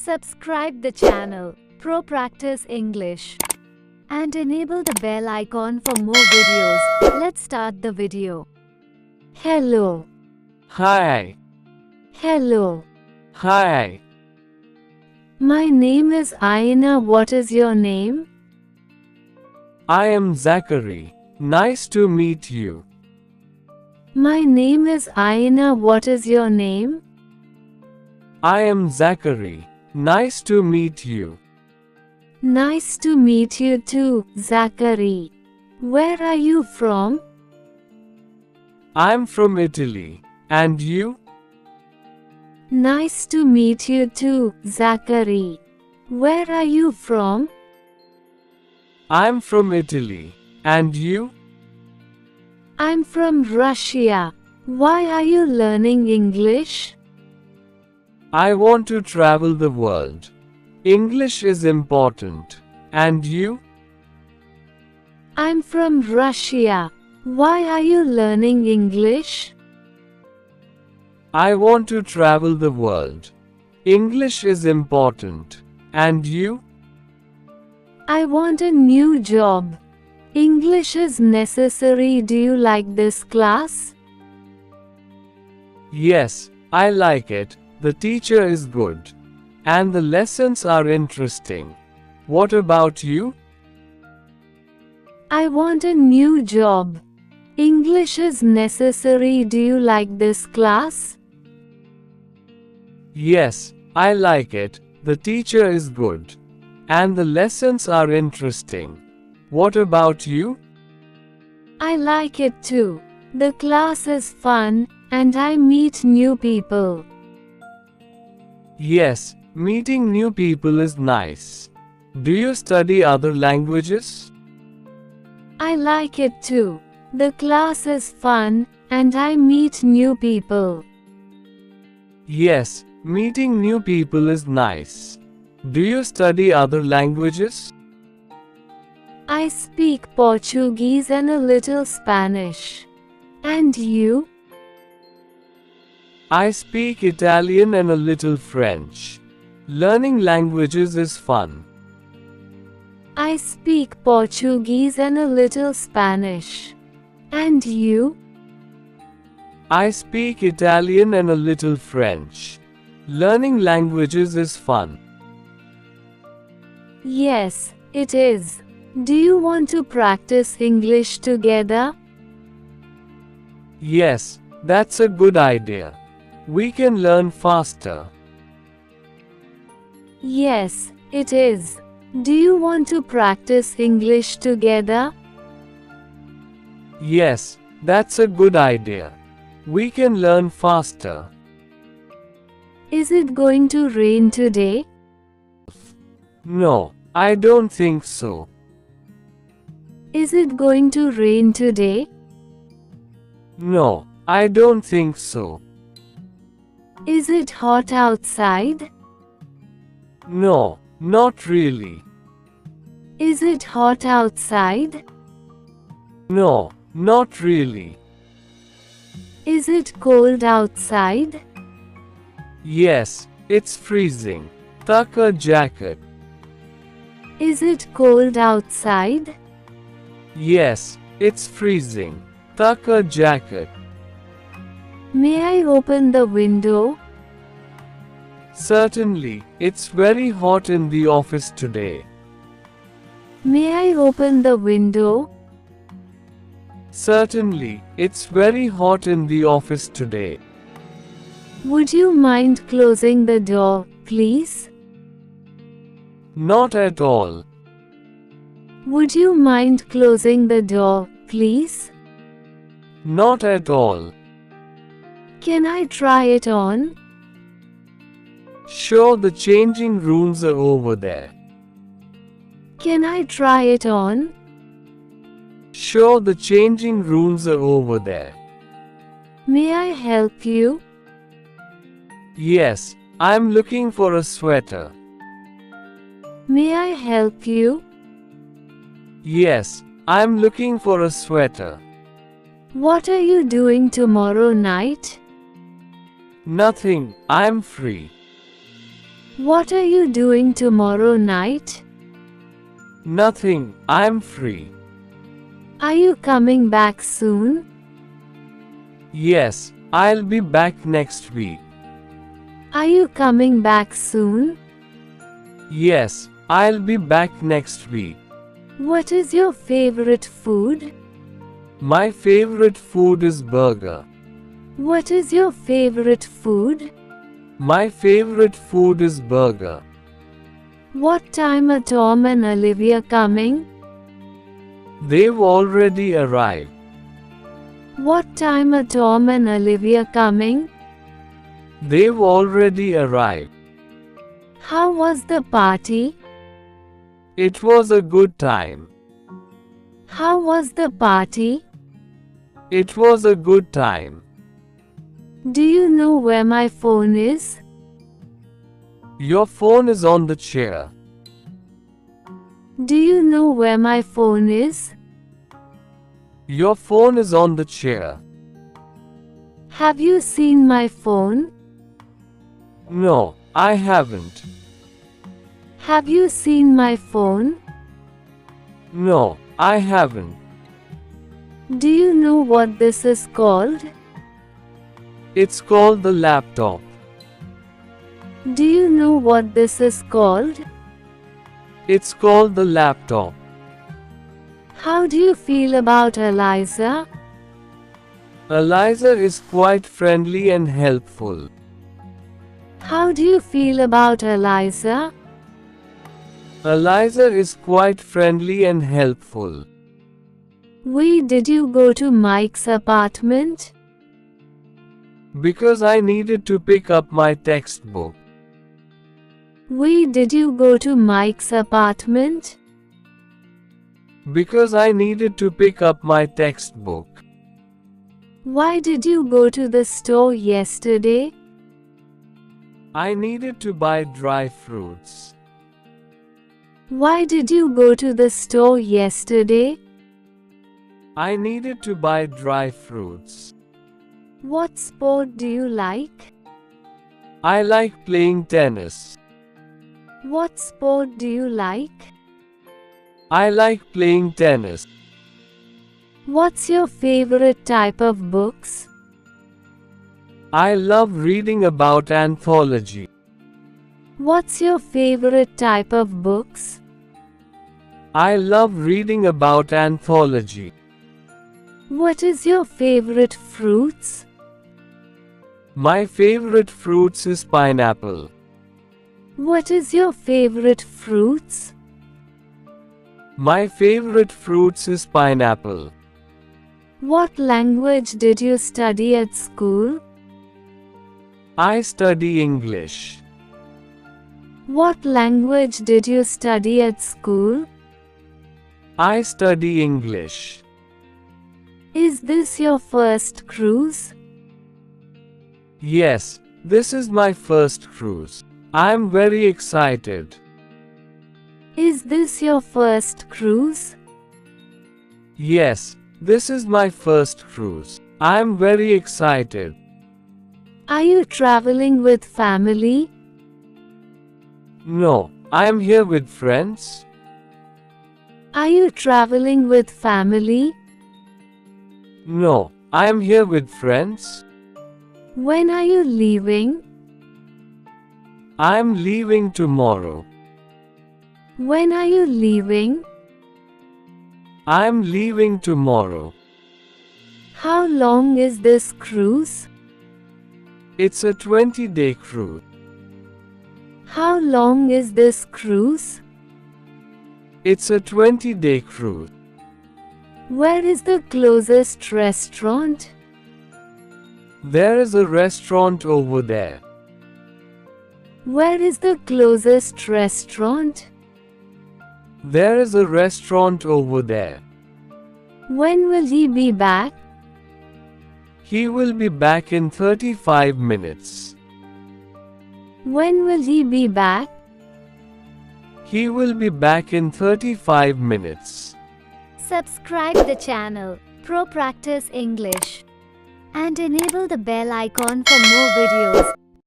Subscribe the channel, Pro Practice English, and enable the bell icon for more videos. Let's start the video. Hello. Hi. Hello. Hi. My name is Aina. What is your name? I am Zachary. Nice to meet you. My name is Aina. What is your name? I am Zachary. Nice to meet you. Nice to meet you too, Zachary. Where are you from? I'm from Italy. And you? Nice to meet you too, Zachary. Where are you from? I'm from Italy. And you? I'm from Russia. Why are you learning English? I want to travel the world. English is important. And you? I'm from Russia. Why are you learning English? I want to travel the world. English is important. And you? I want a new job. English is necessary. Do you like this class? Yes, I like it. The teacher is good. And the lessons are interesting. What about you? I want a new job. English is necessary. Do you like this class? Yes, I like it. The teacher is good. And the lessons are interesting. What about you? I like it too. The class is fun, and I meet new people. Yes, meeting new people is nice. Do you study other languages? I like it too. The class is fun, and I meet new people. Yes, meeting new people is nice. Do you study other languages? I speak Portuguese and a little Spanish. And you? I speak Italian and a little French. Learning languages is fun. I speak Portuguese and a little Spanish. And you? I speak Italian and a little French. Learning languages is fun. Yes, it is. Do you want to practice English together? Yes, that's a good idea. We can learn faster. Yes, it is. Do you want to practice English together? Yes, that's a good idea. We can learn faster. Is it going to rain today? No, I don't think so. Is it going to rain today? No, I don't think so. Is it hot outside? No, not really. Is it hot outside? No, not really. Is it cold outside? Yes, it's freezing. Tuck a jacket. Is it cold outside? Yes, it's freezing. Tuck a jacket. May I open the window? Certainly, it's very hot in the office today. May I open the window? Certainly, it's very hot in the office today. Would you mind closing the door, please? Not at all. Would you mind closing the door, please? Not at all. Can I try it on? Sure, the changing rooms are over there. Can I try it on? Sure, the changing rooms are over there. May I help you? Yes, I'm looking for a sweater. May I help you? Yes, I'm looking for a sweater. What are you doing tomorrow night? Nothing, I'm free. What are you doing tomorrow night? Nothing, I'm free. Are you coming back soon? Yes, I'll be back next week. Are you coming back soon? Yes, I'll be back next week. What is your favorite food? My favorite food is burger. What is your favorite food? My favorite food is burger. What time are Tom and Olivia coming? They've already arrived. What time are Tom and Olivia coming? They've already arrived. How was the party? It was a good time. How was the party? It was a good time. Do you know where my phone is? Your phone is on the chair. Do you know where my phone is? Your phone is on the chair. Have you seen my phone? No, I haven't. Have you seen my phone? No, I haven't. Do you know what this is called? It's called the laptop. Do you know what this is called? It's called the laptop. How do you feel about Eliza? Eliza is quite friendly and helpful. How do you feel about Eliza? Eliza is quite friendly and helpful. Why did you go to Mike's apartment? Because I needed to pick up my textbook. Why did you go to Mike's apartment? Because I needed to pick up my textbook. Why did you go to the store yesterday? I needed to buy dry fruits. Why did you go to the store yesterday? I needed to buy dry fruits. What sport do you like? I like playing tennis. What sport do you like? I like playing tennis. What's your favorite type of books? I love reading about anthology. What's your favorite type of books? I love reading about anthology. What is your favorite fruits? My favorite fruits is pineapple. What is your favorite fruits? My favorite fruits is pineapple. What language did you study at school? I study English. What language did you study at school? I study English. Is this your first cruise? Yes, this is my first cruise. I'm very excited. Is this your first cruise? Yes, this is my first cruise. I'm very excited. Are you traveling with family? No, I'm here with friends. Are you traveling with family? No, I'm here with friends. When are you leaving? I'm leaving tomorrow. When are you leaving? I'm leaving tomorrow. How long is this cruise? It's a 20-day cruise. How long is this cruise? It's a 20-day cruise. Where is the closest restaurant? There is a restaurant over there. Where is the closest restaurant? There is a restaurant over there. When will he be back? He will be back in 35 minutes. When will he be back? He will be back in 35 minutes. Subscribe the channel Pro Practice English and enable the bell icon for more videos.